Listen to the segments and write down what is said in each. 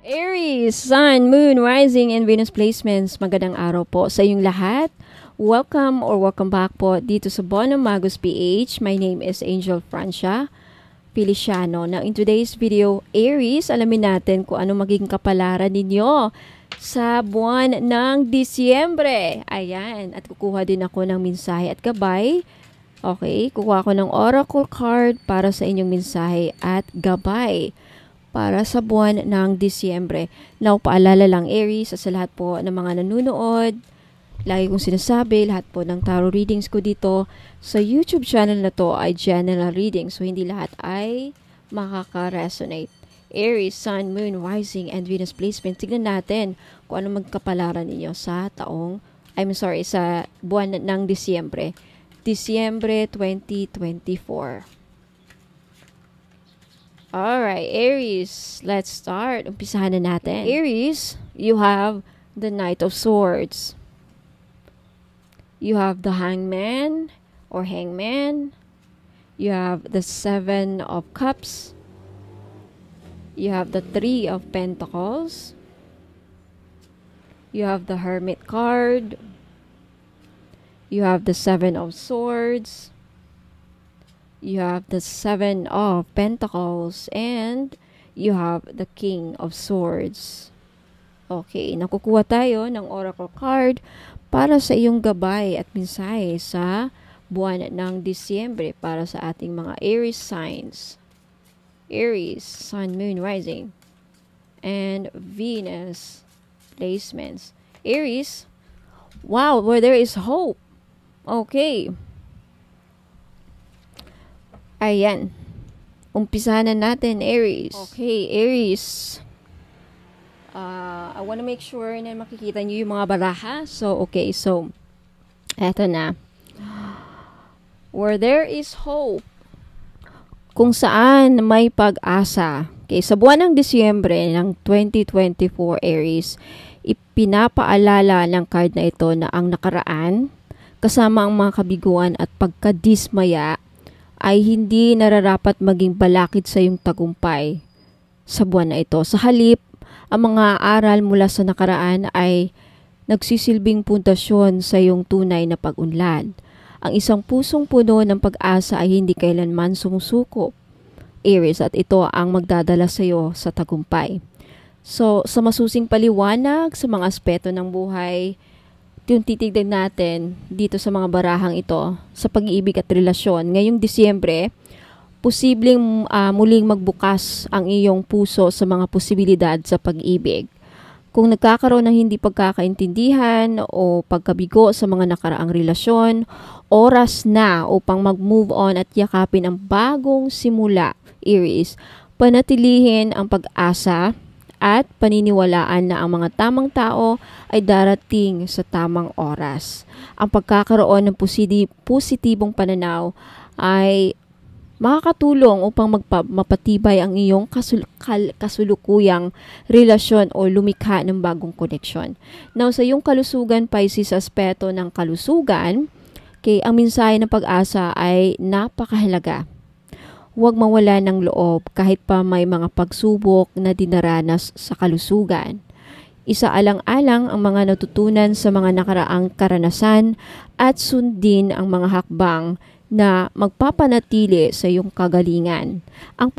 Aries, Sun, Moon, Rising, and Venus placements. Magandang araw po sa inyong lahat. Welcome or welcome back po dito sa Bonum Magus PH. My name is Angel Francia Feliciano. Now, in today's video, Aries, alamin natin kung ano magiging kapalaran ninyo sa buwan ng Disyembre. Ayan, at kukuha din ako ng mensahe at gabay. Okay, kukuha ako ng oracle card para sa inyong mensahe at gabay para sa buwan ng Disyembre. Now, paalala lang Aries, sa lahat po ng mga nanonood, lagi kong sinasabi, lahat po ng tarot readings ko dito sa YouTube channel na to ay general reading. So, hindi lahat ay makaka-resonate. Aries, Sun, Moon, Rising, and Venus placement. Tignan natin kung ano magkapalaran ninyo sa sa buwan ng Disyembre. Disyembre 2024. Alright, Aries, let's start. Umpisahan na natin. Aries, you have the Knight of Swords. You have the Hangman or Hangman. You have the Seven of Cups. You have the Three of Pentacles. You have the Hermit card. You have the Seven of Swords. You have the Seven of Pentacles. And you have the King of Swords. Okay, nakukuha tayo ng oracle card para sa iyong gabay at mensahe sa buwan ng Disyembre para sa ating mga Aries signs. Aries, Sun, Moon, Rising, and Venus placements. Aries, wow, where there is hope. Okay. Ayan. Umpisahan na natin, Aries. Okay, Aries. I want to make sure na makikita niyo yung mga baraha. So, okay. So, eto na. Where there is hope. Kung saan may pag-asa. Okay, sa buwan ng Disyembre ng 2024, Aries, ipinapaalala ng card na ito na ang nakaraan, kasama ang mga kabiguan at pagkadismaya, ay hindi nararapat maging balakid sa iyong tagumpay sa buwan na ito. Sa halip, ang mga aral mula sa nakaraan ay nagsisilbing pundasyon sa iyong tunay na pag-unlad. Ang isang pusong puno ng pag-asa ay hindi kailanman sumusuko, Aries, at ito ang magdadala sa iyo sa tagumpay. So, sa masusing paliwanag sa mga aspeto ng buhay, yung titignan natin dito sa mga barahang ito sa pag-iibig at relasyon. Ngayong Disyembre, posibleng muling magbukas ang iyong puso sa mga posibilidad sa pag-ibig. Kung nagkakaroon ng hindi pagkakaintindihan o pagkabigo sa mga nakaraang relasyon, oras na upang mag-move on at yakapin ang bagong simula, Aries. Panatilihin ang pag-asa at paniniwalaan na ang mga tamang tao ay darating sa tamang oras. Ang pagkakaroon ng positibong pananaw ay makakatulong upang mapatibay ang iyong kasulukuyang relasyon o lumikha ng bagong koneksyon. Now, sa iyong kalusugan, Pisces, aspeto ng kalusugan, ang mensahe ng pag-asa ay napakahalaga. Huwag mawala ng loob kahit pa may mga pagsubok na dinaranas sa kalusugan. Isaalang-alang ang mga natutunan sa mga nakaraang karanasan at sundin ang mga hakbang na magpapanatili sa iyong kagalingan. Ang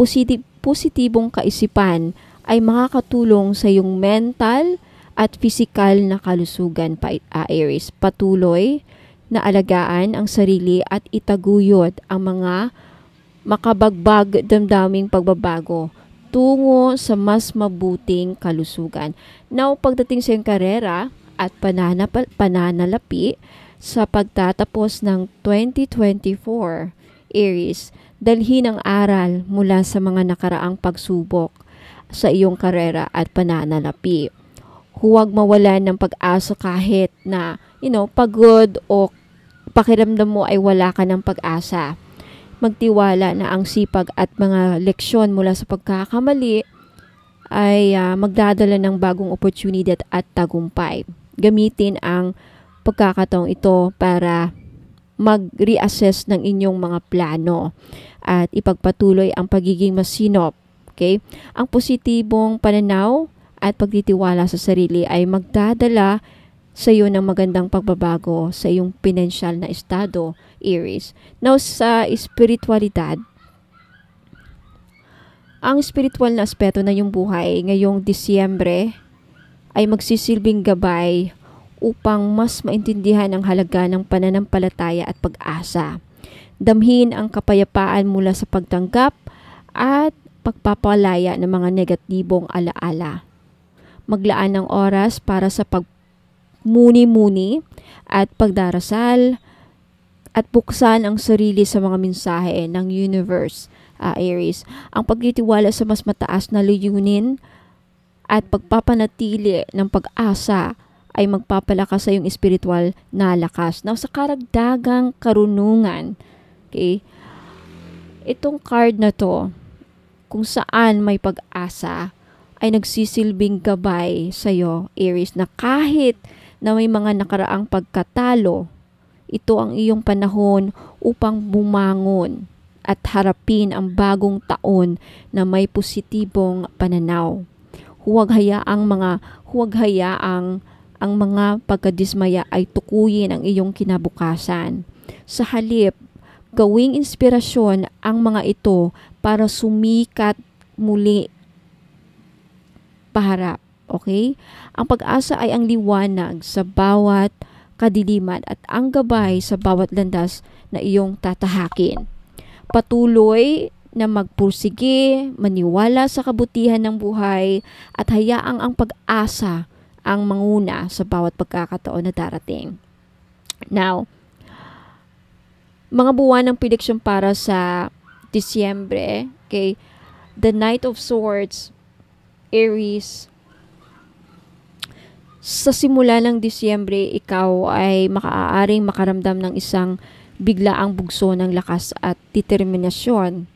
positibong kaisipan ay makakatulong sa iyong mental at pisikal na kalusugan, Aries. Patuloy na alagaan ang sarili at itaguyod ang mga makabagbag damdaming pagbabago tungo sa mas mabuting kalusugan. Now, pagdating sa iyong karera at pananalapi sa pagtatapos ng 2024, Aries, dalhin ang aral mula sa mga nakaraang pagsubok sa iyong karera at pananalapi. Huwag mawalan ng pag-asa kahit na, pagod o pakiramdam mo ay wala ka ng pag-asa. Magtiwala na ang sipag at mga leksyon mula sa pagkakamali ay magdadala ng bagong oportunidad at tagumpay. Gamitin ang pagkakataong ito para mag-reassess ng inyong mga plano at ipagpatuloy ang pagiging masinop. Okay? Ang positibong pananaw at pagtitiwala sa sarili ay magdadala sa iyo ng magandang pagbabago sa iyong pinansyal na estado, Aries. Now, sa espiritualidad, ang spiritual na aspeto na yung buhay ngayong Disyembre ay magsisilbing gabay upang mas maintindihan ang halaga ng pananampalataya at pag-asa. Damhin ang kapayapaan mula sa pagtanggap at pagpapalaya ng mga negatibong alaala. Maglaan ng oras para sa pagmuni-muni at pagdarasal at buksan ang sarili sa mga mensahe ng universe, Aries. Ang pagtitiwala sa mas mataas na layunin at pagpapanatili ng pag-asa ay magpapalakas sa iyong espiritual na lakas. Now, sa karagdagang karunungan, okay, itong card na to, kung saan may pag-asa, ay nagsisilbing gabay sa iyo, Aries, na kahit na may mga nakaraang pagkatalo, ito ang iyong panahon upang bumangon at harapin ang bagong taon na may positibong pananaw. Huwag hayaang ang mga pagkadismaya ay tukuyin ang iyong kinabukasan. Sa halip, gawing inspirasyon ang mga ito para sumikat muli paharap. Okay? Ang pag-asa ay ang liwanag sa bawat kadiliman at ang gabay sa bawat landas na iyong tatahakin. Patuloy na magpursige, maniwala sa kabutihan ng buhay at hayaang ang pag-asa ang manguna sa bawat pagkakataon na darating. Now, mga buwan ng prediction para sa Disyembre, okay, the Knight of Swords, Aries. Sa simula ng Disyembre, ikaw ay maaaring makaramdam ng isang biglaang bugso ng lakas at determinasyon.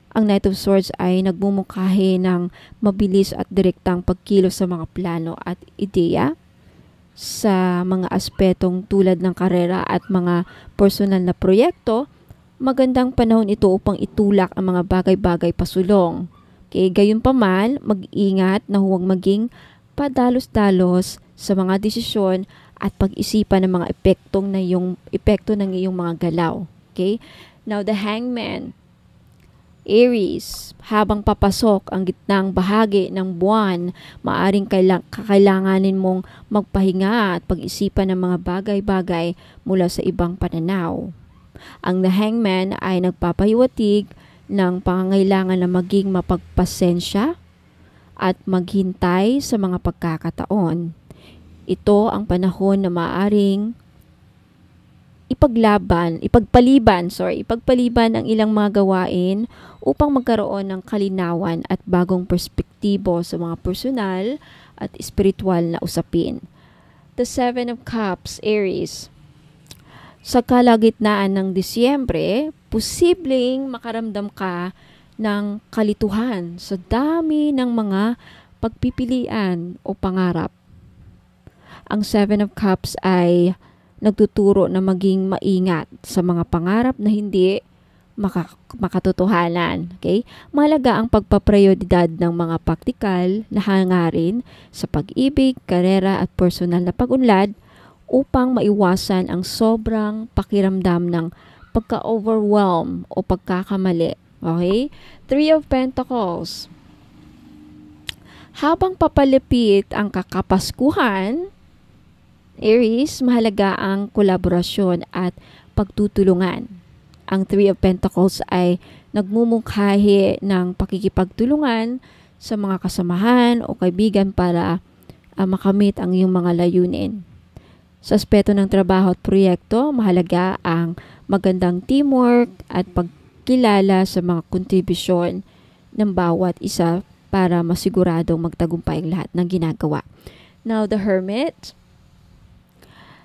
Ang Knight of Swords ay nagmumungkahi ng mabilis at direktang pagkilos sa mga plano at ideya sa mga aspetong tulad ng karera at mga personal na proyekto. Magandang panahon ito upang itulak ang mga bagay-bagay pasulong. Okay, gayunpaman, mag-ingat na huwag maging padalos-dalos sa mga desisyon at pag-isipan ng mga epekto ng iyong mga galaw. Okay? Now, the Hangman, Aries, habang papasok ang gitnang bahagi ng buwan, maaring kakailanganin mong magpahinga at pag-isipan ng mga bagay-bagay mula sa ibang pananaw. Ang The Hangman ay nagpapahiwatig ng pangangailangan na maging mapagpasensya at maghintay sa mga pagkakataon. Ito ang panahon na maaring ipagpaliban ang ilang mga gawain upang magkaroon ng kalinawan at bagong perspektibo sa mga personal at espiritual na usapin. The Seven of Cups, Aries. Sa kalagitnaan ng Disyembre, posibleng makaramdam ka ng kalituhan sa dami ng mga pagpipilian o pangarap. Ang Seven of Cups ay nagtuturo na maging maingat sa mga pangarap na hindi makatotohanan. Okay? Mahalaga ang pagpaprioridad ng mga praktikal na hangarin sa pag-ibig, karera at personal na pag-unlad upang maiwasan ang sobrang pakiramdam ng pagka-overwhelm o pagkakamali. Okay? Three of Pentacles. Habang papalapit ang kakapaskuhan, Aries, mahalaga ang kolaborasyon at pagtutulungan. Ang Three of Pentacles ay nagmumungkahi ng pakikipagtulungan sa mga kasamahan o kaibigan para makamit ang iyong mga layunin. Sa aspeto ng trabaho at proyekto, mahalaga ang magandang teamwork at pagkilala sa mga kontribusyon ng bawat isa para masiguradong magtagumpay ang lahat ng ginagawa. Now, the Hermit.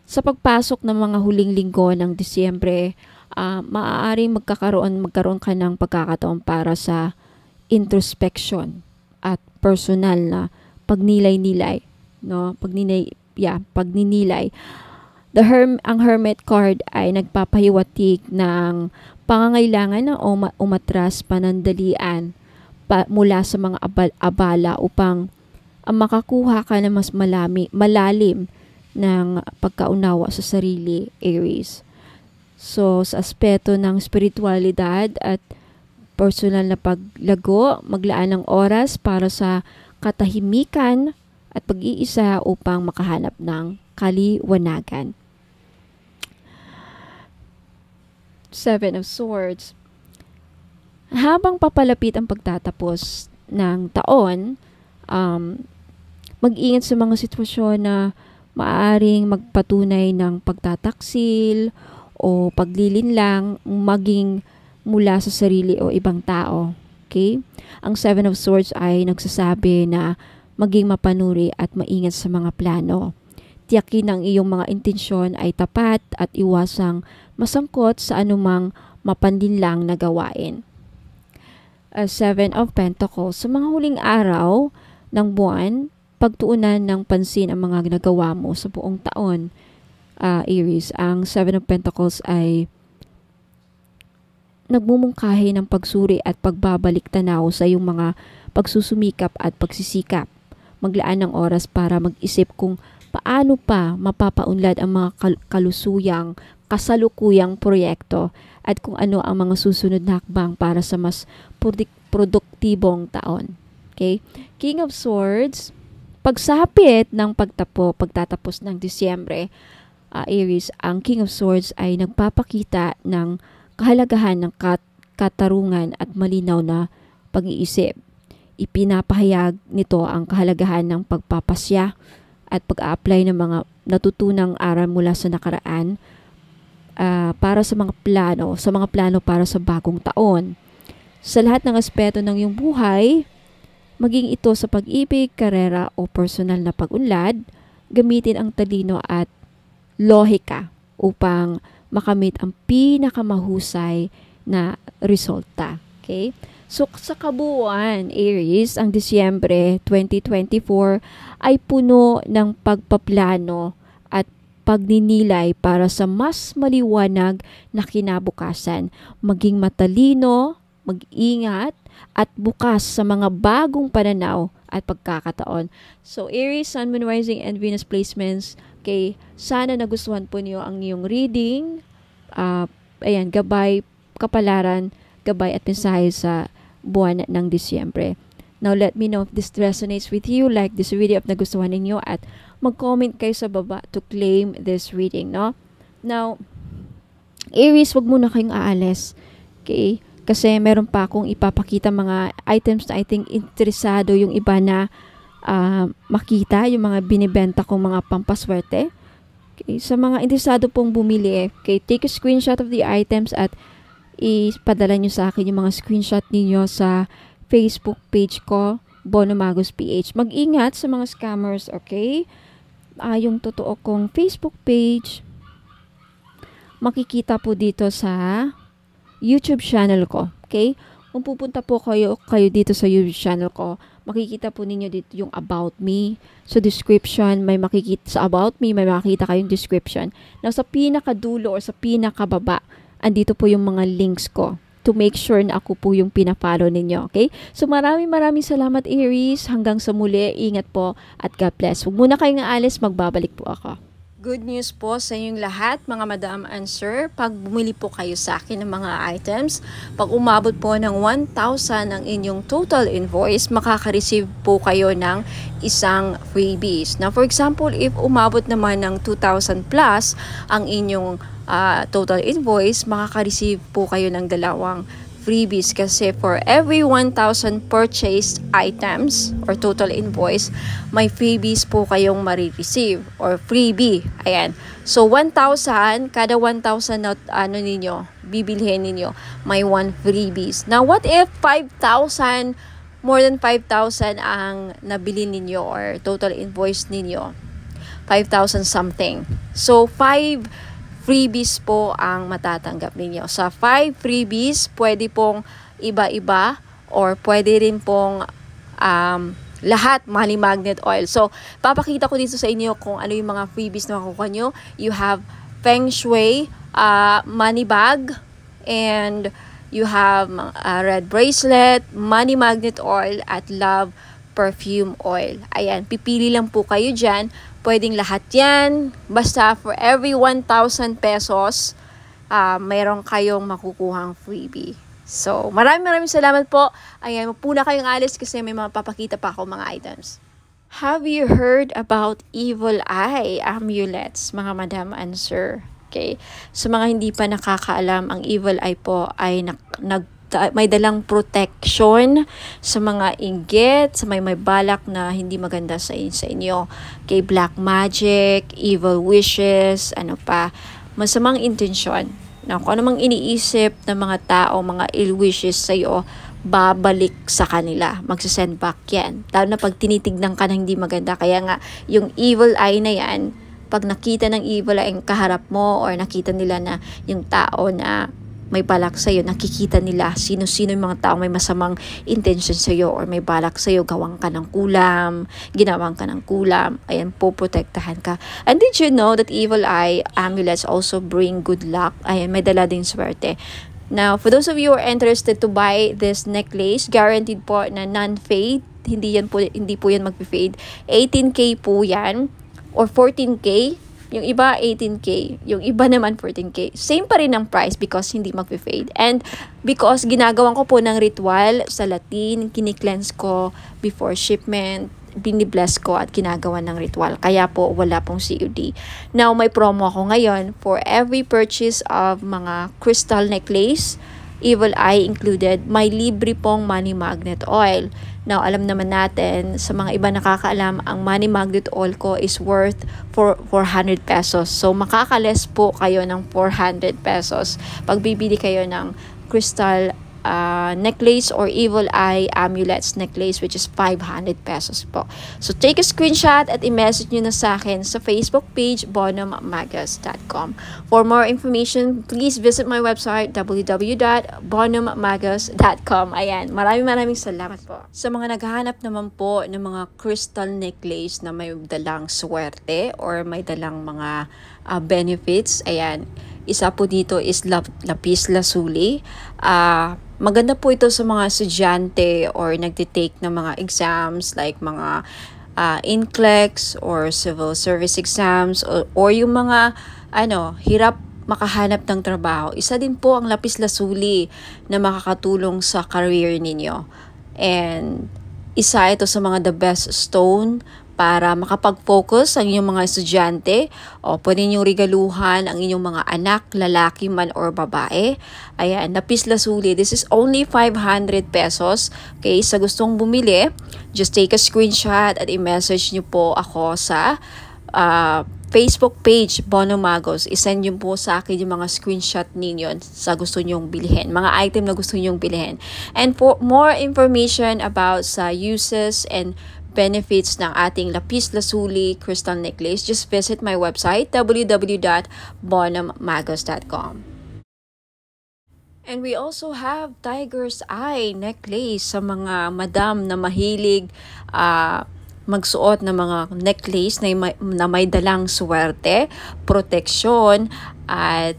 Sa pagpasok ng mga huling linggo ng Disyembre, maaaring magkaroon ka ng pagkakataon para sa introspection at personal na pagninilay, no? Pagninilay. Ang Hermit card ay nagpapahiwatig ng pangangailangan na umatras panandalian mula sa mga abala upang makakuha ka na mas malalim ng pagkaunawa sa sarili, Aries. So, sa aspeto ng spiritualidad at personal na paglago, maglaan ng oras para sa katahimikan at pag-iisa upang makahanap ng kaliwanagan. Seven of Swords. Habang papalapit ang pagtatapos ng taon, mag-ingat sa mga sitwasyon na maaaring magpatunay ng pagtataksil o paglilinlang maging mula sa sarili o ibang tao. Okay? Ang Seven of Swords ay nagsasabi na maging mapanuri at maingat sa mga plano. Tiyakin ang iyong mga intensyon ay tapat at iwasang masangkot sa anumang mapanlinlang na gawain. Seven of Pentacles. Sa mga huling araw ng buwan, pagtuunan ng pansin ang mga ginagawa mo sa buong taon, Aries. Ang Seven of Pentacles ay nagmumungkahi ng pagsuri at pagbabalik tanaw sa iyong mga pagsusumikap at pagsisikap. Maglaan ng oras para mag-isip kung paano pa mapapaunlad ang mga kasalukuyang proyekto at kung ano ang mga susunod na hakbang para sa mas produktibong taon. Okay? King of Swords. Pagsapit ng pagtatapos ng Disyembre, Aries, ang King of Swords ay nagpapakita ng kahalagahan ng katarungan at malinaw na pag-iisip. Ipinapahayag nito ang kahalagahan ng pagpapasya at pag-a-apply ng mga natutunang aral mula sa nakaraan para sa mga plano para sa bagong taon. Sa lahat ng aspeto ng iyong buhay, maging ito sa pag-ibig, karera o personal na pag-unlad, gamitin ang talino at lohika upang makamit ang pinakamahusay na resulta. Okay? So, sa kabuuan, Aries, ang Disyembre 2024 ay puno ng pagpaplano at pagninilay para sa mas maliwanag na kinabukasan. Maging matalino, mag-ingat, at bukas sa mga bagong pananaw at pagkakataon. So, Aries, Sun, Moon, Rising, and Venus placements, okay, sana nagustuhan po niyo ang iyong reading. Gabay, kapalaran, gabay at mensahe sa buwan ng Disyembre. Now, let me know if this resonates with you. Like this video if nagustuhan ninyo at mag-comment kayo sa baba to claim this reading, no? Now, Aries, wag muna kayong aalis. Okay? Kasi meron pa akong ipapakita mga items na I think interesado yung iba na makita, yung mga binibenta kong mga pampaswerte. Okay, sa mga interesado pong bumili, okay, take a screenshot of the items at ipadala nyo sa akin yung mga screenshot ninyo sa Facebook page ko, Bono Magos PH. Mag-ingat sa mga scammers, okay? Yung totoo kong Facebook page, makikita po dito sa YouTube channel ko, okay? Kung pupunta po kayo dito sa YouTube channel ko, makikita po ninyo dito yung About Me. So, description, may makikita sa About Me, may makikita kayong description. Now, sa pinakadulo or sa pinakababa, andito po yung mga links ko to make sure na ako po yung pinapalo ninyo, okay? So, maraming salamat, Aries. Hanggang sa muli, ingat po at God bless. Huwag muna kayong aalis, magbabalik po ako. Good news po sa inyong lahat, mga madam and sir. Pag bumili po kayo sa akin ng mga items, pag umabot po ng 1,000 ang inyong total invoice, makaka-receive po kayo ng isang freebies. Now, for example, if umabot naman ng 2,000 plus ang inyong total invoice, makaka-receive po kayo ng dalawang freebies kasi for every 1,000 purchased items or total invoice, may freebies po kayong marireceive or freebie. Ayan. So, 1,000, kada 1,000 na bibilhin ninyo, may 1 freebies. Now, what if 5,000, more than 5,000 ang nabili ninyo or total invoice ninyo? 5,000 something. So, 5 freebies po ang matatanggap ninyo. Sa 5 freebies, pwede pong iba-iba or pwede rin pong lahat Money Magnet Oil. So, papakita ko dito sa inyo kung ano yung mga freebies na makukuha nyo. You have Feng Shui money bag, and you have red bracelet, Money Magnet Oil, at Love perfume oil. Ayan, pipili lang po kayo dyan. Pwedeng lahat yan. Basta for every 1,000 pesos, mayroon kayong makukuhang freebie. So, maraming salamat po. Ayan, mapuna kayong alis kasi may mapapakita pa ako mga items. Have you heard about evil eye amulets, mga madam and sir? Okay. So, mga hindi pa nakakaalam, ang evil eye po ay may dalang protection sa mga inggit, sa may balak na hindi maganda sa inyo. Kay black magic, evil wishes, ano pa, masamang intensyon. Na kung anumang iniisip ng mga tao, mga ill wishes sa iyo, babalik sa kanila. Magsasend back yan. Lalo na pag tinitignan ka na hindi maganda. Kaya nga, yung evil eye na yan, pag nakita ng evil eye ang kaharap mo or nakita nila na yung tao na may balak sa'yo, nakikita nila sino-sino yung mga tao may masamang intention sa'yo or may balak sa'yo, gawang ka ng kulam, ginawang ka ng kulam, ayan, poprotektahan ka. And did you know that evil eye amulets also bring good luck? Ayan, may dala din swerte. Now, for those of you who are interested to buy this necklace, guaranteed po na non-fade, hindi po yan mag-fade. 18K po yan or 14K. Yung iba 18K, yung iba naman 14K. Same pa rin ang price because hindi mag-fade. And because ginagawan ko po ng ritual sa Latin, kini-cleanse ko before shipment, binibless ko at ginagawa ng ritual. Kaya po wala pong COD. Now may promo ako ngayon for every purchase of mga crystal necklace, evil eye included, may libre pong money magnet oil. Now, alam naman natin, sa mga iba nakakaalam, ang money magnet oil ko is worth 400 pesos. So, makakales po kayo ng 400 pesos pag bibili kayo ng crystal necklace or evil eye amulets necklace, which is 500 pesos po. So, take a screenshot at i-message nyo na sa akin sa Facebook page, bonummagus.com. For more information, please visit my website, www.bonummagus.com. Ayan, maraming salamat po. Sa mga naghahanap naman po ng mga crystal necklace na may dalang swerte or may dalang mga benefits, ayan, isa po dito is lapis lazuli. Maganda po ito sa mga estudyante or nagtitake ng mga exams like mga NCLEX or civil service exams or yung mga hirap makahanap ng trabaho. Isa din po ang lapis lazuli na makakatulong sa career ninyo. And isa ito sa mga the best stone para makapag-focus ang inyong mga estudyante o pwede nyo regaluhan ang inyong mga anak, lalaki man or babae. Ayan, lapis lazuli. This is only 500 pesos. Okay, sa gustong bumili, just take a screenshot at i-message nyo po ako sa Facebook page, Bono Magos. I-send nyo po sa akin yung mga screenshot ninyo sa gusto nyong bilhin. Mga item na gusto nyong bilhin. And for more information about sa uses and benefits ng ating lapis lazuli crystal necklace, just visit my website, www.bonummagus.com. And we also have tiger's eye necklace sa mga madam na mahilig magsuot ng mga necklace na may dalang swerte, proteksyon, at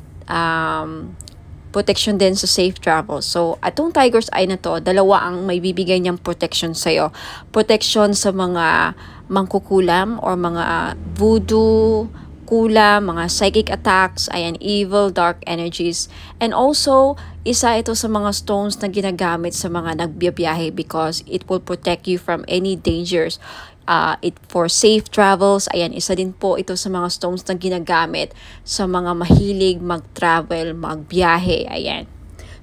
protection din sa safe travel. So, atong tiger's eye na to, dalawa ang may bibigay niyang protection sa'yo. Protection sa mga mangkukulam or mga voodoo, kulam, mga psychic attacks, ayan, evil, dark energies. And also, isa ito sa mga stones na ginagamit sa mga nagbiyabiyahe because it will protect you from any dangers. For safe travels, ayan, isa din po ito sa mga stones na ginagamit sa mga mahilig mag-travel, magbiyahe, ayan.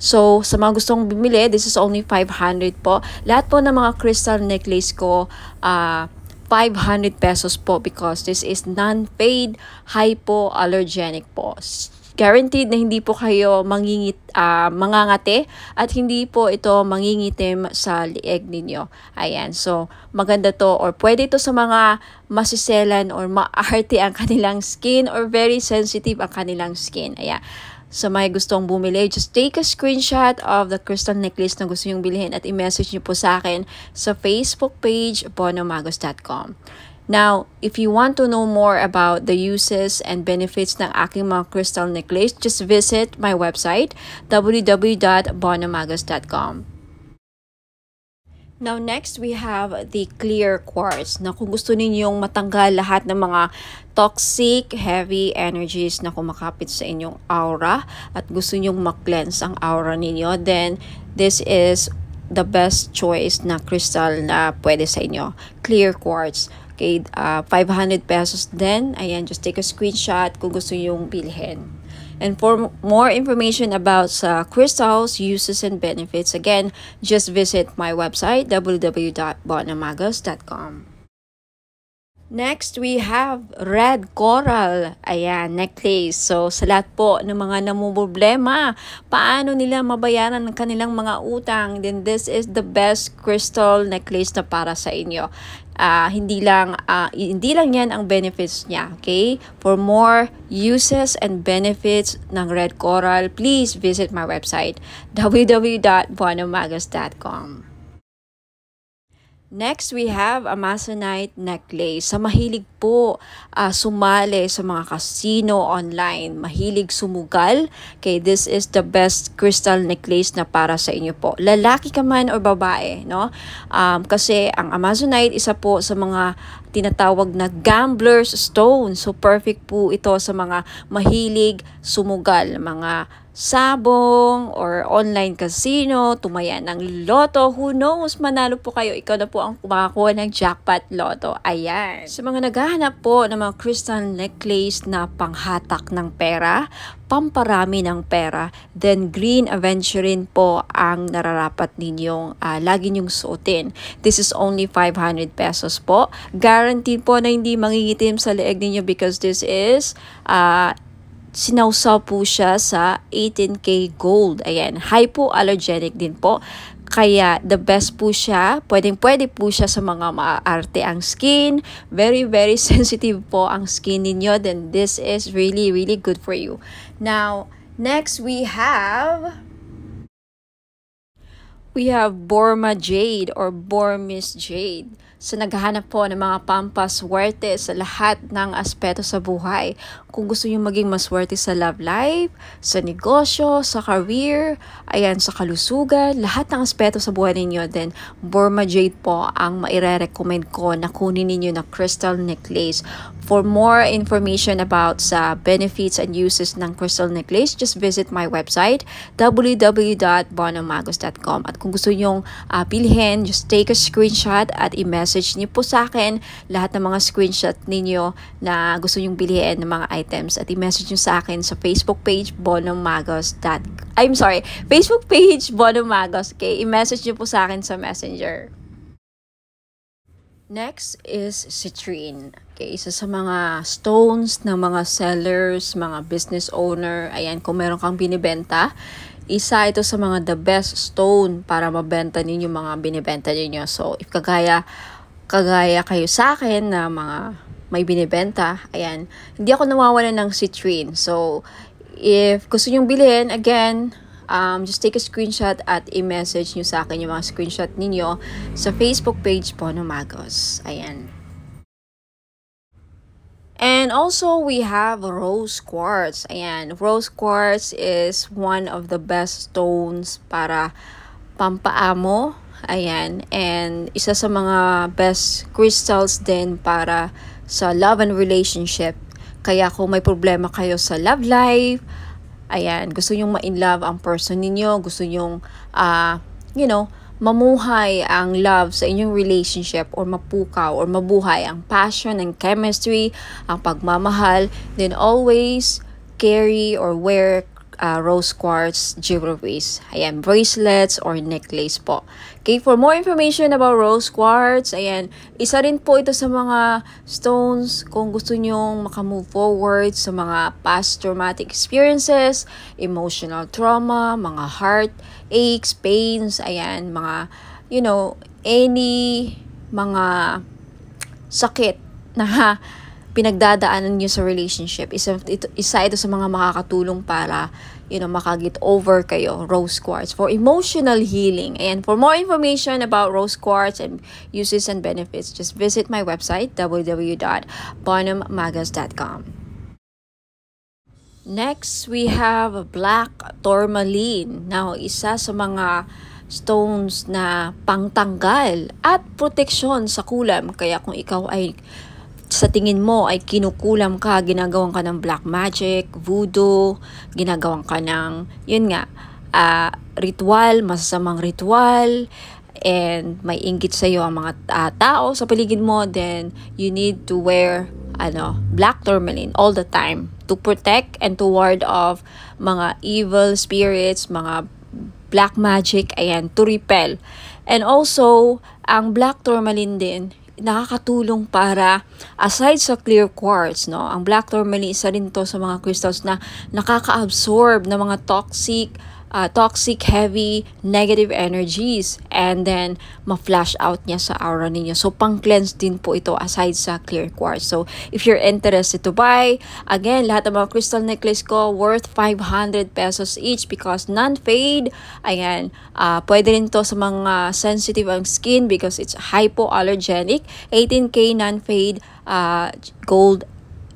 So, sa mga gustong bumili, this is only 500 po. Lahat po ng mga crystal necklace ko, 500 pesos po because this is non-fade, hypoallergenic po. Guaranteed na hindi po kayo mangangate at hindi po ito mangingitim sa lieg ninyo. Ayan, so maganda to or pwede ito sa mga masiselan or maarte ang kanilang skin or very sensitive ang kanilang skin. Ayan. Sa may gustong bumili, just take a screenshot of the crystal necklace na gusto nyong bilhin at i-message nyo po sa akin sa Facebook page, bonummagus.com. Now, if you want to know more about the uses and benefits ng aking mga crystal necklace, just visit my website, www.bonummagus.com. Now, next, we have the clear quartz. Na kung gusto ninyong matanggal lahat ng mga toxic, heavy energies na kumakapit sa inyong aura at gusto ninyong ma-cleanse ang aura ninyo, then this is the best choice na crystal na pwede sa inyo. Clear quartz. Okay, 500 pesos din. Ayan, just take a screenshot kung gusto ninyong bilhin. And for more information about crystals, uses, and benefits, again, just visit my website, www.bonamagos.com. Next, we have red coral. Ayan, necklace. So, sa lahat po ng mga namumroblema, paano nila mabayaran ang kanilang mga utang, then this is the best crystal necklace na para sa inyo. Hindi lang yan ang benefits niya, okay? For more uses and benefits ng red coral, please visit my website, www.bonamagos.com. Next, we have Amazonite necklace. Sa mahilig po sumali sa mga casino online, mahilig sumugal, okay, this is the best crystal necklace na para sa inyo po. Lalaki ka man o babae, no? Kasi ang Amazonite, isa po sa mga tinatawag na gambler's stone. So, perfect po ito sa mga mahilig sumugal, mga sabong or online casino, tumaya ng loto, who knows, manalo po kayo, ikaw na po ang kumakakuha ng jackpot loto. Ayan. Sa mga naghahanap po ng mga crystal necklace na panghatak ng pera, pamparami ng pera, then green aventurine po ang nararapat ninyong lagi nyong suotin. This is only 500 pesos po. Guaranteed po na hindi mangingitim sa leeg ninyo because this is sinawsaw po siya sa 18K gold. Ayan, hypoallergenic din po. Kaya the best po siya, pwede po siya sa mga maarte ang skin. Very, very sensitive po ang skin ninyo. Then this is really, really good for you. Now, next we have Burma Jade or Burmese Jade. So, naghahanap po ng mga pampaswerte sa lahat ng aspeto sa buhay. Kung gusto nyo maging maswerte sa love life, sa negosyo, sa career, ayan, sa kalusugan, lahat ng aspeto sa buhay ninyo, then Burma Jade po ang maire-recommend ko na kunin ninyo na crystal necklace. For more information about sa benefits and uses ng crystal necklace, just visit my website, www.bonamagos.com. At kung gusto nyong bilhin, just take a screenshot at i-message niyo po sa akin lahat ng mga screenshot ninyo na gusto nyong bilhin ng mga items at i-message nyo sa akin sa Facebook page Facebook page Bonamagos. Okay, i-message nyo po sa akin sa Messenger. Next is citrine. Okay, isa sa mga stones ng mga sellers, mga business owner. Ayan, kung meron kang binibenta, isa ito sa mga the best stone para mabenta ninyo mga binibenta ninyo. So, if kagaya kayo sa akin na mga may binibenta, ayan, hindi ako nawawalan ng citrine. So, if gusto nyong bilhin, again, just take a screenshot at i-message nyo sa akin yung mga screenshot ninyo sa Facebook page Bonamagos. Ayan. And also, we have rose quartz. Ayan, rose quartz is one of the best stones para pampaamo. Ayan, and isa sa mga best crystals din para sa love and relationship. Kaya kung may problema kayo sa love life, ayan, gusto nyong ma-in-love ang person ninyo, gusto nyong, mamuhay ang love sa inyong relationship or mapukaw or mabuhay ang passion and chemistry, ang pagmamahal, then always carry or wear rose quartz jewelries. Ayan, bracelets or necklace po. Okay, for more information about rose quartz, ayan, isa rin po ito sa mga stones kung gusto nyong makamove forward sa mga past traumatic experiences, emotional trauma, mga heart aches, pains, ayan, mga, any mga sakit na pinagdadaanan nyo sa relationship. Isa ito sa mga makakatulong para, makagit over kayo, rose quartz, for emotional healing. And for more information about rose quartz and uses and benefits, just visit my website, www.bonamagos.com. Next, we have black tourmaline. Now, isa sa mga stones na pangtanggal at proteksyon sa kulam. Kaya kung ikaw ay sa tingin mo ay kinukulam ka, ginagawan ka ng black magic, voodoo, ginagawan ka ng, yun nga, ritual, masasamang ritual, and may inggit sa iyo ang mga tao sa paligid mo, then you need to wear black tourmaline all the time to protect and to ward off mga evil spirits, mga black magic, ayan, to repel. And also, ang black tourmaline din, nakakatulong para, aside sa clear quartz, no, ang black tourmaline, isa rin to sa mga crystals na nakaka-absorb ng mga toxic, heavy, negative energies, and then ma-flash out niya sa aura ninyo. So, pang-cleanse din po ito aside sa clear quartz. So, if you're interested to buy, again, lahat ng mga crystal necklace ko worth 500 pesos each because non-fade. Ayan, pwede rin to sa mga sensitive ang skin because it's hypoallergenic. 18K non-fade gold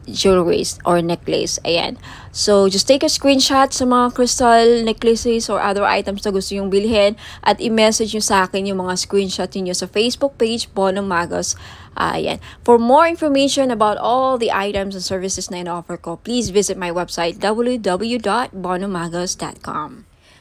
jewelries or necklace. Ayan. So, just take a screenshot sa mga crystal necklaces or other items na gusto nyong bilhin at i-message nyo sa akin yung mga screenshot niyo sa Facebook page, Bono Magos. Ayan. For more information about all the items and services na in-offer ko, please visit my website, www.bonomagos.com.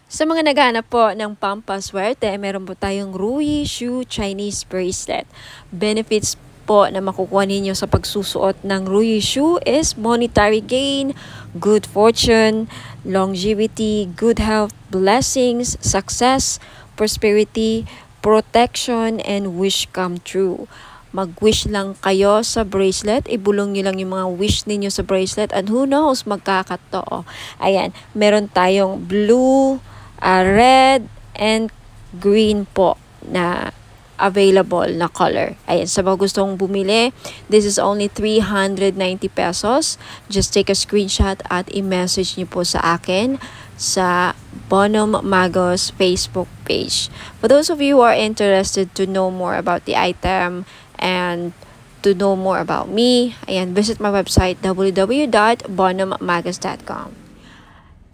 Sa mga naghahanap po ng pampaswerte, meron po tayong Rui Shu Chinese Bracelet. Benefits po na makukuha ninyo sa pagsusuot ng Rui Shu is monetary gain, good fortune, longevity, good health, blessings, success, prosperity, protection, and wish come true. Mag-wish lang kayo sa bracelet, ibulong nyo lang yung mga wish ninyo sa bracelet, and who knows, magkakatotoo. Ayan, meron tayong blue, red, and green po na available na color. Ayan, sa mga gustong bumili, this is only 390 pesos. Just take a screenshot at i-message niyo po sa akin sa Bono Magos Facebook page. For those of you who are interested to know more about the item and to know more about me, ayan, visit my website www.bonomagos.com.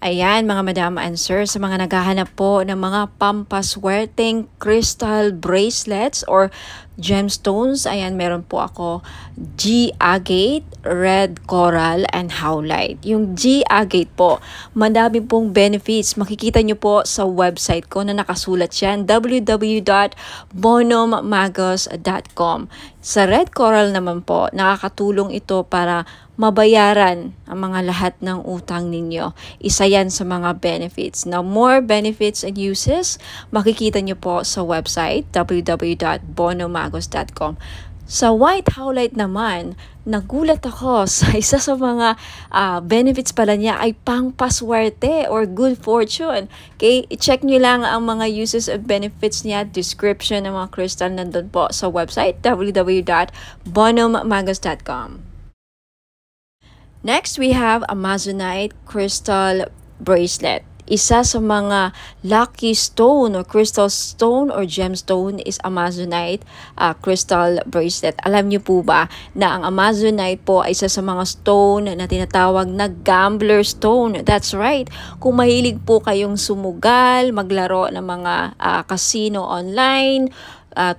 Ayan, mga madam and sir, sa mga naghahanap po ng mga pampaswerteng crystal bracelets or gemstones, ayan, meron po ako G-agate, red coral, and howlite. Yung G-agate po, madami pong benefits. Makikita nyo po sa website ko na nakasulat yan, www.bonomagos.com. Sa red coral naman po, nakakatulong ito para mabayaran ang mga lahat ng utang ninyo. Isa yan sa mga benefits. Now, more benefits and uses, makikita nyo po sa website www.bonomagos.com. Sa white howlite naman, nagulat ako sa isa sa mga benefits pala niya ay pangpaswerte or good fortune. Okay, i-check nyo lang ang mga uses and benefits niya, description ng mga crystal nandun po sa website www.bonomagos.com. Next, we have Amazonite crystal bracelet. Isa sa mga lucky stone or crystal stone or gemstone is Amazonite crystal bracelet. Alam niyo po ba na ang Amazonite po ay isa sa mga stone na tinatawag na gambler stone? That's right. Kung mahilig po kayong sumugal, maglaro ng mga casino online,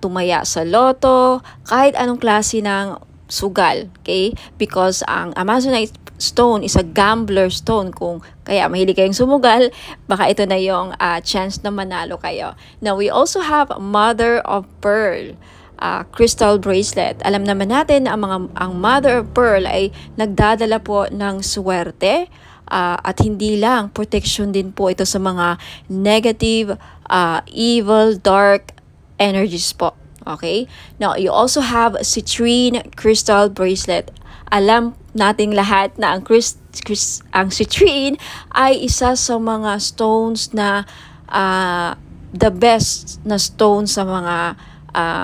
tumaya sa loto, kahit anong klase ng sugal, okay? Because ang Amazonite stone is a gambler stone. Kung kaya mahilig kayong sumugal, baka ito na yung chance na manalo kayo. Now, we also have Mother of Pearl crystal bracelet. Alam naman natin na ang Mother of Pearl ay nagdadala po ng swerte at hindi lang, protection din po ito sa mga negative, evil, dark energies po. Okay? Now, you also have citrine crystal bracelet. Alam nating lahat na ang citrine ay isa sa mga stones na the best na stone sa mga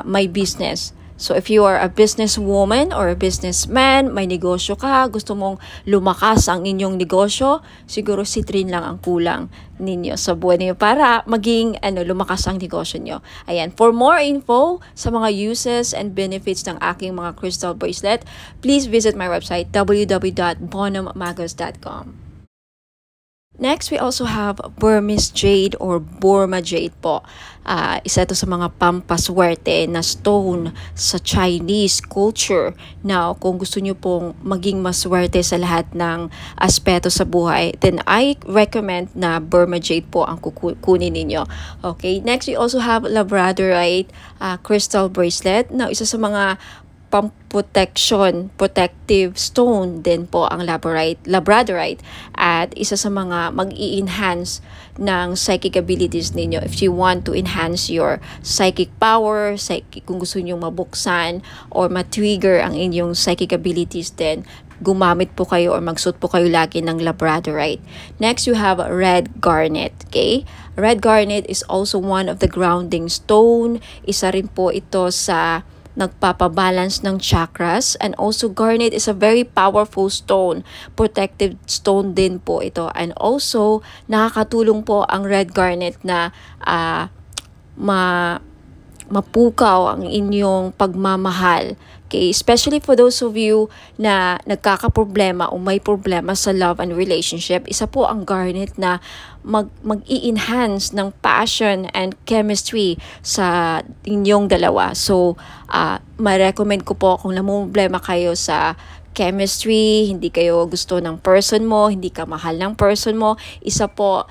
may business. So, if you are a businesswoman or a businessman, may negosyo ka, gusto mong lumakas ang inyong negosyo, siguro citrine lang ang kulang ninyo sa buhay niyo para maging lumakas ang negosyo niyo. Ayan, for more info sa mga uses and benefits ng aking mga crystal bracelet, please visit my website www.bonomagos.com. Next, we also have Burmese jade or Burma jade po. Isa ito sa mga pampaswerte na stone sa Chinese culture. Now, kung gusto nyo pong maging maswerte sa lahat ng aspeto sa buhay, then I recommend na Burma jade po ang kukunin ninyo. Okay, next we also have Labradorite crystal bracelet. Now, isa sa mga pamprotection, protective stone din po ang Labradorite at isa sa mga mag-i-enhance ng psychic abilities ninyo if you want to enhance your psychic power, kung gusto niyo mabuksan or ma-trigger ang inyong psychic abilities din, gumamit po kayo or magsuot po kayo lagi ng Labradorite. Next, you have red garnet. Okay? Red garnet is also one of the grounding stone. Isa rin po ito sa nagpapabalance ng chakras, and also garnet is a very powerful stone, protective stone din po ito, and also nakakatulong po ang red garnet na mapukaw ang inyong pagmamahal. Okay, especially for those of you na nagkakaproblema o may problema sa love and relationship, isa po ang garnet na mag-i-enhance ng passion and chemistry sa inyong dalawa. So, ma-recommend ko po kung namumblema kayo sa chemistry, hindi kayo gusto ng person mo, hindi ka mahal ng person mo, isa po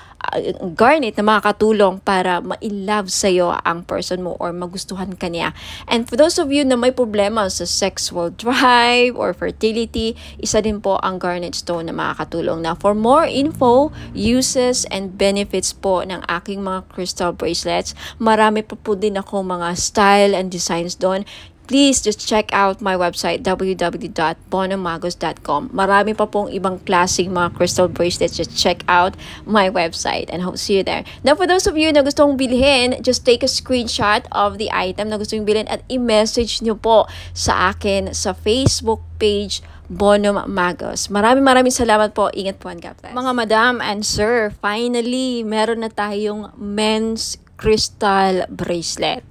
garnet na makakatulong para ma-in-love sa'yo ang person mo or magustuhan ka niya. And for those of you na may problema sa sexual drive or fertility, isa din po ang garnet stone na makakatulong. Now, for more info, uses, and benefits po ng aking mga crystal bracelets, marami pa po din ako mga style and designs doon. Please just check out my website, www.bonomagos.com. Marami pa pong ibang klaseng mga crystal bracelets. Just check out my website and hope to see you there. Now, for those of you na gustong bilhin, just take a screenshot of the item na gusto nyo bilhin at i-message nyo po sa akin sa Facebook page Bonom Magos. Maraming salamat po. Ingat po and God bless. Mga madam and sir, finally, meron na tayong men's crystal bracelet.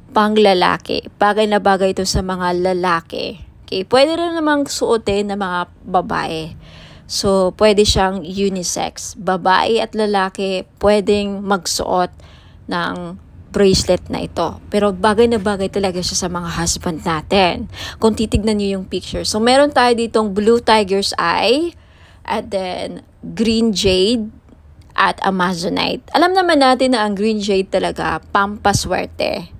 Pang lalaki. Bagay na bagay ito sa mga lalaki. Okay, pwede rin namang suotin ng mga babae. So, pwede siyang unisex. Babae at lalaki pwedeng magsuot ng bracelet na ito. Pero bagay na bagay talaga siya sa mga husband natin. Kung titignan niyo yung picture. So, meron tayo ditong blue tiger's eye, and then green jade, at amazonite. Alam naman natin na ang green jade talaga pampaswerte.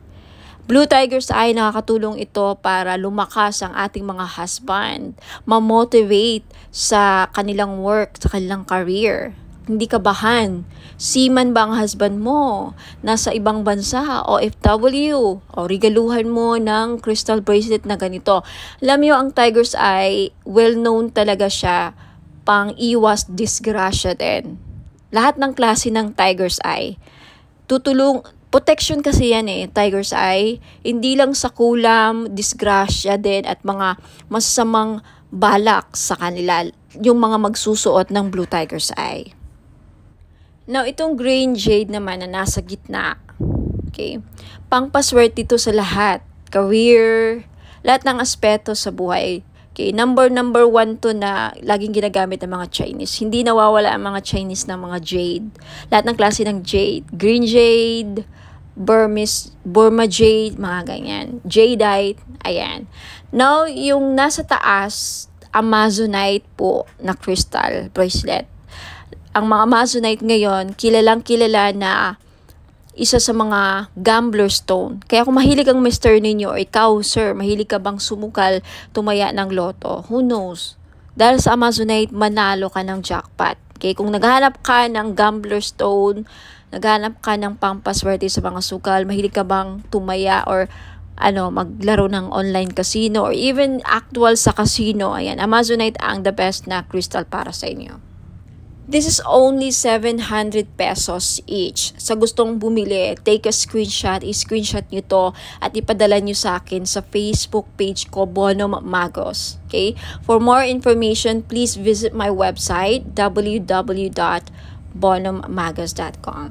Blue tiger's eye, nakakatulong ito para lumakas ang ating mga husband, ma-motivate sa kanilang work, sa kanilang career. Hindi kabahan. Seaman ba ang husband mo? Nasa ibang bansa, OFW, o regaluhan mo ng crystal bracelet na ganito. Alam niyo, ang tiger's eye, well-known talaga siya, pang iwas disgrasya din. Lahat ng klase ng tiger's eye, protection kasi yan tiger's eye, hindi lang sa kulam, disgrasya din at mga masamang balak sa kanila, yung mga magsusuot ng blue tiger's eye. Now, itong green jade naman na nasa gitna, okay, pangpaswerte ito sa lahat, career, lahat ng aspeto sa buhay. Okay, number 1 to na laging ginagamit ng mga Chinese. Hindi nawawala ang mga Chinese ng mga jade. Lahat ng klase ng jade. Green jade, Burma jade, mga ganyan. Jadeite, ayan. Now, yung nasa taas, amazonite po na crystal bracelet. Ang mga amazonite ngayon, kilalang-kilala na isa sa mga gambler stone. Kaya kung mahilig ang mister ninyo or ikaw, sir, mahilig ka bang sumukal, tumaya ng loto, who knows? Dahil sa amazonite, manalo ka ng jackpot. Okay? Kung naghahanap ka ng gambler stone, naghahanap ka ng pampaswerte sa mga sukal, mahilig ka bang tumaya or maglaro ng online casino or even actual sa casino, ayan, amazonite ang the best na crystal para sa inyo. This is only 700 pesos each. Sa gustong bumili, take a screenshot, i-screenshot nyo to at ipadala nyo sa akin sa Facebook page ko, Bonom Magos. Okay? For more information, please visit my website, www.bonommagos.com.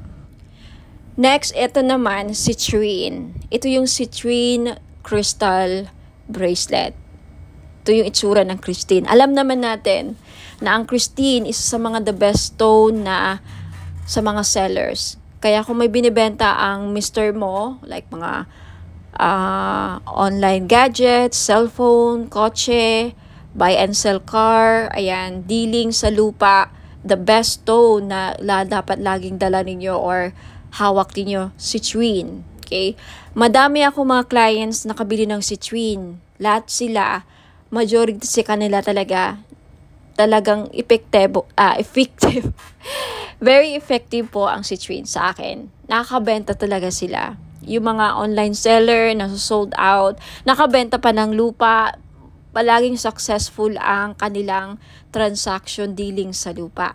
Next, ito naman, citrine. Ito yung citrine crystal bracelet. ito yung itsura ng Christine. Alam naman natin na ang Christine isa sa mga the best stone na sa mga sellers. Kaya kung may binibenta ang Mr. mo, like mga online gadgets, cellphone, kotse, buy and sell car, ayan, dealing sa lupa, the best stone na dapat laging dala ninyo or hawak ninyo, citrine. Okay? Madami ako mga clients na nakabili ng citrine. Lahat sila, majority sa kanila talagang effective. Very effective po ang citrine sa akin. Nakakabenta talaga sila. Yung mga online seller na sold out, nakabenta pa ng lupa, palaging successful ang kanilang transaction dealing sa lupa.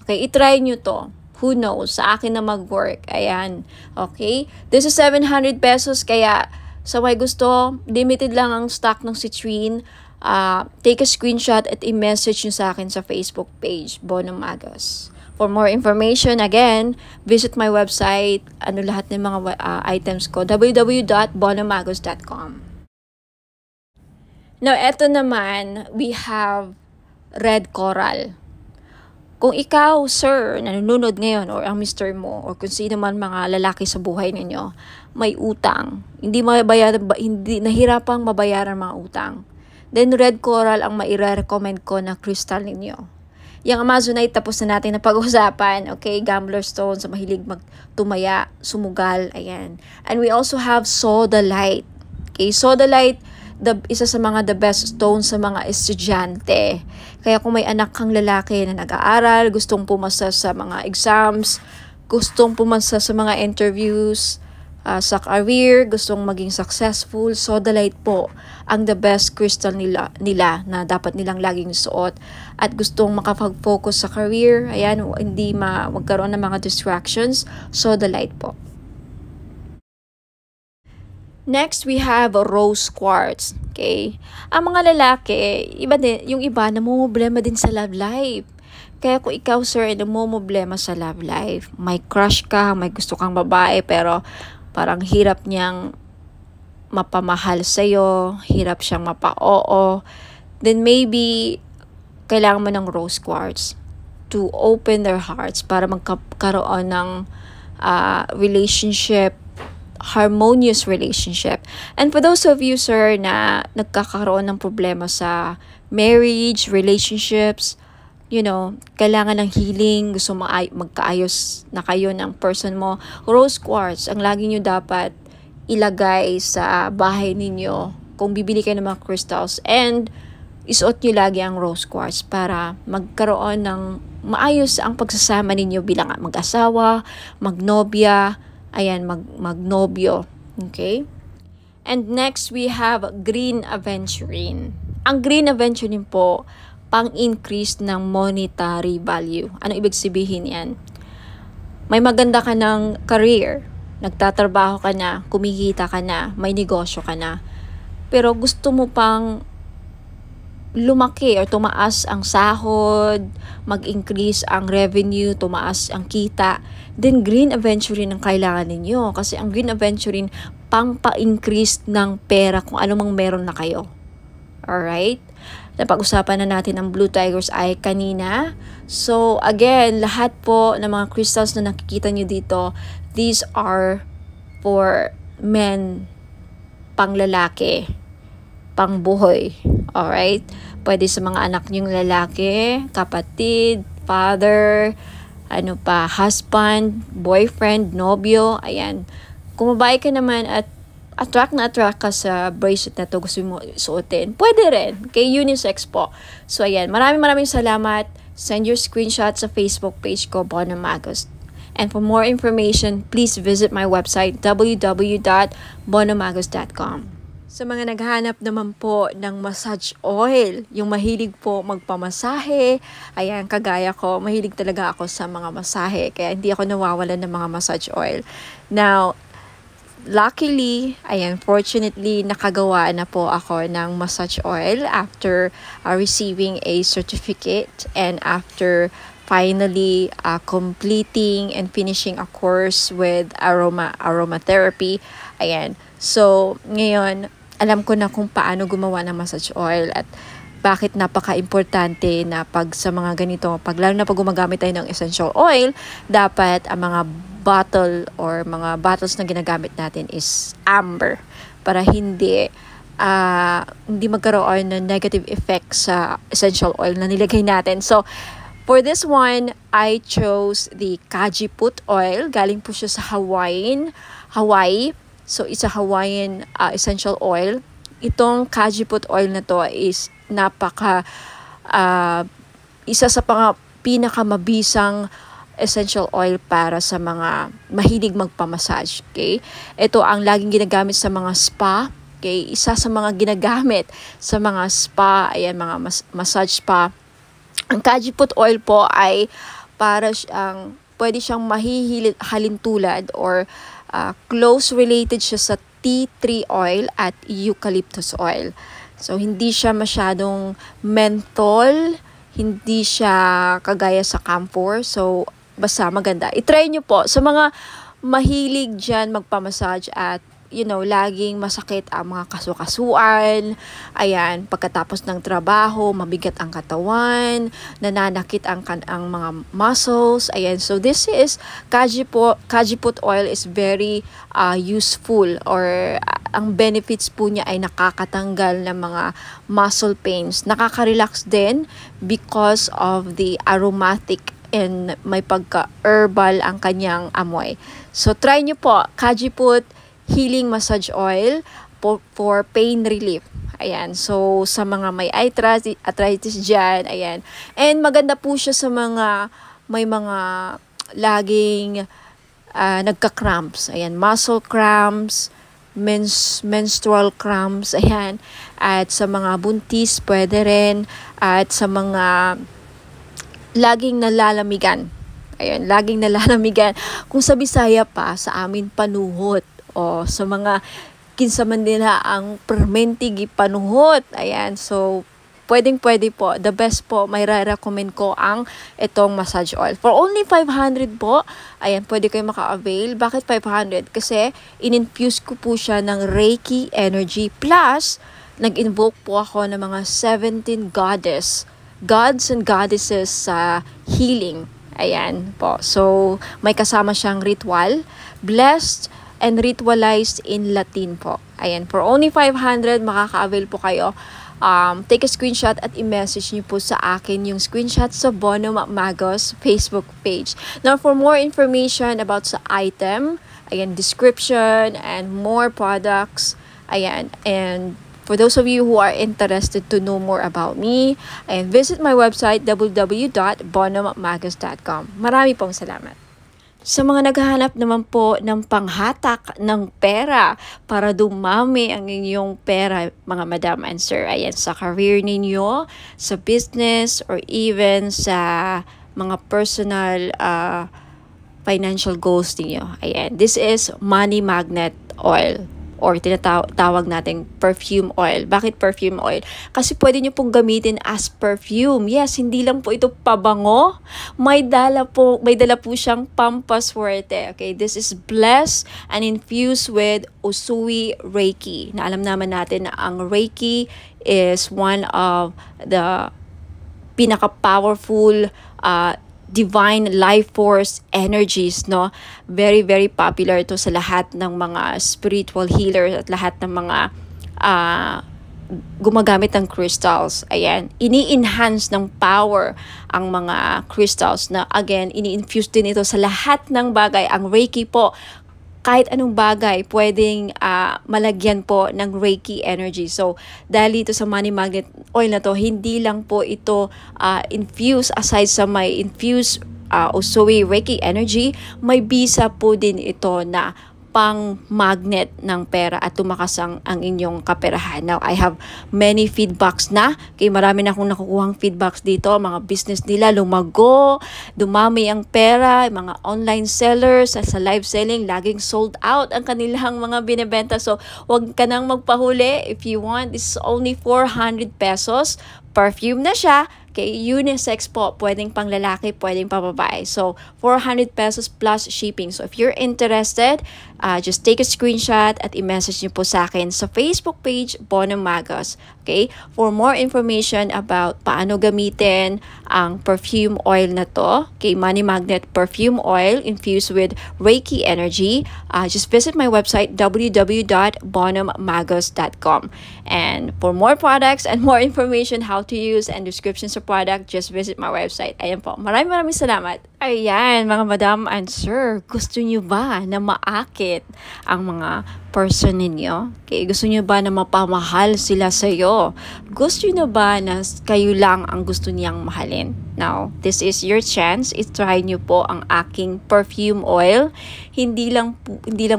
Okay, itry nyo to. Who knows? Sa akin na mag-work. Ayan. Okay? This is 700 pesos. Kaya sa may gusto, limited lang ang stock ng citrine. Take a screenshot at i-message nyo sa akin sa Facebook page, Bono Magos. For more information, again, visit my website. Lahat ng mga items ko, www.bonomagos.com. Now, eto naman, we have red coral. Kung ikaw, sir, nanonood ngayon, or ang Mr. mo, or kung sino man mga lalaki sa buhay ninyo, may utang, hindi nahirapang mabayaran mga utang, then red coral ang maire-recommend ko na crystal ninyo. Yung Amazonite, tapos na natin na pag-usapan, okay? Gambler stone, sa mahilig magtumaya, sumugal, ayan. And we also have sodalite. Okay, sodalite, isa sa mga the best stone sa mga estudyante. Kaya kung may anak kang lalaki na nag-aaral, gustong pumasa sa mga exams, gustong pumasa sa mga interviews, sa career, gustong maging successful, sodalite po ang the best crystal nila na dapat nilang laging suot. At gustong makapag-focus sa career, ayan, hindi magkaroon ng mga distractions, sodalite po. Next, we have rose quartz. Okay? Ang mga lalaki, yung iba namumblema din sa love life. Kaya kung ikaw, sir, namumblema sa love life, may crush ka, may gusto kang babae, pero parang hirap niyang mapamahal sa'yo, hirap siyang mapa-oo, then maybe kailangan mo ng rose quartz to open their hearts para magkaroon ng relationship, harmonious relationship. And for those of you, sir, na nagkakaroon ng problema sa marriage, relationships, kailangan ng healing, gusto magkaayos na kayo ng person mo, rose quartz ang lagi nyo dapat ilagay sa bahay ninyo kung bibili kayo ng mga crystals, and isuot nyo lagi ang rose quartz para magkaroon ng maayos ang pagsasama ninyo bilang mag-asawa, magnobya, ayan, magnobyo. Okay? And next, we have green aventurine. Ang green aventurine po, pang-increase ng monetary value. Ano ibig sabihin yan? May maganda ka ng career, nagtatrabaho ka na, kumikita ka na, may negosyo ka na, pero gusto mo pang lumaki or tumaas ang sahod, mag-increase ang revenue, tumaas ang kita, then green aventurine ang kailangan ninyo. Kasi ang green aventurine, pang-pa-increase ng pera kung ano mang meron na kayo. Alright? Napag-usapan na natin ang Blue Tiger's Eye kanina. So, again, lahat po ng mga crystals na nakikita nyo dito, these are for men, pang lalaki, pang buhay. Alright? Pwede sa mga anak nyong lalaki, kapatid, father, husband, boyfriend, nobyo, ayan. Kung babae ka naman at attract ka sa bracelet na to, gusto mo suotin, pwede rin. Kay unisex po. So, ayan. Maraming salamat. Send your screenshot sa Facebook page ko, Bono Magos. And for more information, please visit my website, www.bonomagos.com. Sa mga naghanap naman po ng massage oil, yung mahilig po magpamasahe, ayan, kagaya ko, mahilig talaga ako sa mga masahe, kaya hindi ako nawawalan ng mga massage oil. Now, luckily, fortunately, nakagawa na po ako ng massage oil after receiving a certificate and after finally completing and finishing a course with aromatherapy. Ayan. So, ngayon, alam ko na kung paano gumawa ng massage oil at bakit napaka-importante na pag sa mga ganito, lalo na pag gumagamit tayo ng essential oil, dapat ang mga bottle or mga bottles na ginagamit natin is amber para hindi magkaroon ng negative effect sa essential oil na nilagay natin. So, for this one, I chose the Kajiput oil. Galing po siya sa Hawaii. So, it's a Hawaiian essential oil. Itong Kajiput oil na to is isa sa pinakamabisang essential oil para sa mga mahilig magpamassage. Okay? Ito ang laging ginagamit sa mga spa. Okay? Isa sa mga ginagamit sa mga spa, ayan, mga massage spa. Ang Kajiput oil po ay pwede siyang halintulad or close related siya sa tea tree oil at eucalyptus oil. So, hindi siya masyadong menthol, hindi siya kagaya sa camphor. So, basta maganda. I-try nyo po sa mga mahilig dyan magpamassage at laging masakit ang mga kasukasuan. Ayan, pagkatapos ng trabaho, mabigat ang katawan, nananakit ang mga muscles. Ayan, so this is Kajiput oil is very useful, or ang benefits po niya ay nakakatanggal ng mga muscle pains. Nakaka-relax din because of the aromatic and may pagka-herbal ang kanyang amoy. So, try nyo po, Kajiput Healing Massage Oil for pain relief. Ayan. So, sa mga may arthritis dyan, ayan. And maganda po siya sa may mga laging nagka-cramps. Ayan. Muscle cramps, menstrual cramps, ayan. At sa mga buntis, pwede rin. At sa mga laging nalalamigan. Ayun, laging nalalamigan. Kung sa Bisaya pa, sa amin panuhot. O sa mga kinsaman nila ang permentigi panuhot. Ayan, so pwede po. The best po, may recommend ko itong massage oil. For only 500 po, ayan, pwede kayo maka-avail. Bakit 500? Kasi in-infuse ko po siya ng Reiki energy. Plus, nag-invoke po ako ng mga 17 gods and goddesses sa healing. Ayan po. So, may kasama siyang ritual. Blessed and ritualized in Latin po. Ayan. For only 500, makaka-avail po kayo. Take a screenshot at i-message niyo po sa akin yung screenshot sa Bono Magos Facebook page. Now, for more information about sa item, ayan, description, and more products, ayan, and for those of you who are interested to know more about me, ayan, visit my website, www.bonomagos.com. Marami pong salamat. Sa mga naghahanap naman po ng panghatak ng pera para dumami ang inyong pera, mga madam and sir, ayan, sa career ninyo, sa business, or even sa mga personal financial goals ninyo. Ayan, this is money magnet oil, or tinatawag nating perfume oil. Bakit perfume oil? Kasi pwede nyo pong gamitin as perfume. Yes, hindi lang po ito pabango. May dala po siyang pampaswerte. Okay, this is blessed and infused with Usui Reiki. Na alam naman natin na ang Reiki is one of the pinaka-powerful divine life force energies, no? Very, very popular ito sa lahat ng mga spiritual healers at lahat ng mga gumagamit ng crystals. Ayan, ini-enhance ng power ang mga crystals na, again, ini-infuse din ito sa lahat ng bagay. Ang Reiki po, kahit anong bagay, pwedeng malagyan po ng Reiki energy. So, dahil dito sa money magnet oil na to, hindi lang po ito infuse, aside sa may infuse Usui Reiki energy, may bisa po din ito na pang magnet ng pera at tumakas ang inyong kaperahan. Now, I have many feedbacks na. Kaya marami na akong nakukuhang feedbacks dito. Mga business nila lumago, dumami ang pera, mga online sellers sa live selling, laging sold out ang kanilang mga binibenta. So, wag ka nang magpahuli. If you want, this is only 400 pesos. Perfume na siya. Okay, unisex po, pwedeng pang lalaki, pwedeng pang babae. So, 400 pesos plus shipping. So, if you're interested, just take a screenshot at i-message niyo po sa akin sa Facebook page, Bonum Magos. Okay, for more information about paano gamitin ang perfume oil na to, okay, Money Magnet Perfume Oil infused with Reiki energy, just visit my website, www.bonummagos.com. And for more products and more information how to use and descriptions of product, just visit my website. Ayan po. Maraming salamat. Ayan, mga madam and sir, gusto nyo ba na maakit ang mga person ninyo? Okay, gusto nyo ba na mapamahal sila sa'yo? Gusto nyo ba na kayo lang ang gusto niyang mahalin? Now, this is your chance. I-try nyo po ang aking perfume oil. Hindi lang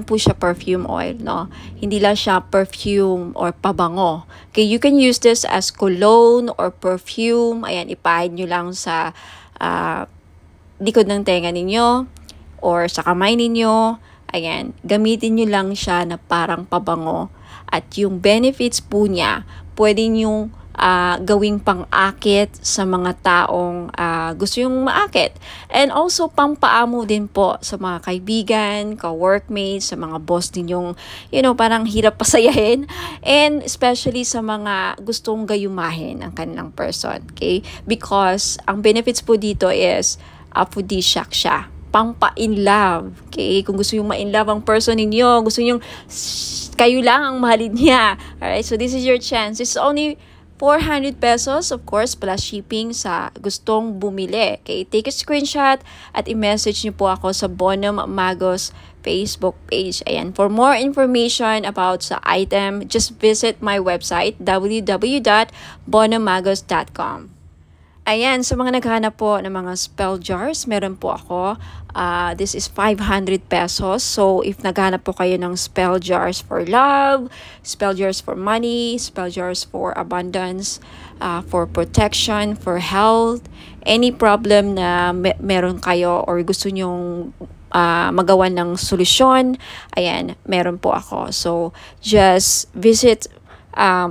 po siya perfume oil, no? Hindi lang siya perfume or pabango. Okay, you can use this as cologne or perfume. Ayan, ipahid nyo lang sa likod ng tenga ninyo or sa kamay ninyo. Ayan, gamitin nyo lang siya na parang pabango. At yung benefits po niya, pwede nyo gawing pang-akit sa mga taong gusto yung maakit. And also, pampaamo din po sa mga kaibigan, ka-workmates, sa mga boss ninyong, parang hirap pasayahin. And especially sa mga gustong gayumahin ang kanilang person. Okay? Because ang benefits po dito is aphrodisiac siya. Pang-pa-in love. Okay? Kung gusto yung ma-in love ang person ninyo, gusto yung kayo lang ang mahalin niya. Alright? So, this is your chance. It's only 400 pesos, of course, plus shipping sa gustong bumili. Okay? Take a screenshot at i-message niyo po ako sa Bonum Magos Facebook page. Ayan. For more information about sa item, just visit my website, www.bonummagos.com. Ayan, sa mga naghahanap po ng mga spell jars, meron po ako. This is 500 pesos. So, if naghahanap po kayo ng spell jars for love, spell jars for money, spell jars for abundance, for protection, for health, any problem na meron kayo or gusto nyong magawa ng solusyon, ayan, meron po ako. So, just visit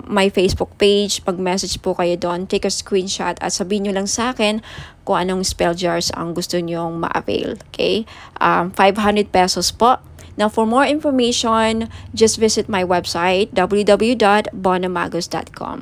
my Facebook page, pag-message po kayo doon, take a screenshot at sabihin nyo lang sa akin kung anong spell jars ang gusto nyong ma-avail. Okay? 500 pesos po. Now, for more information, just visit my website, www.bonummagos.com.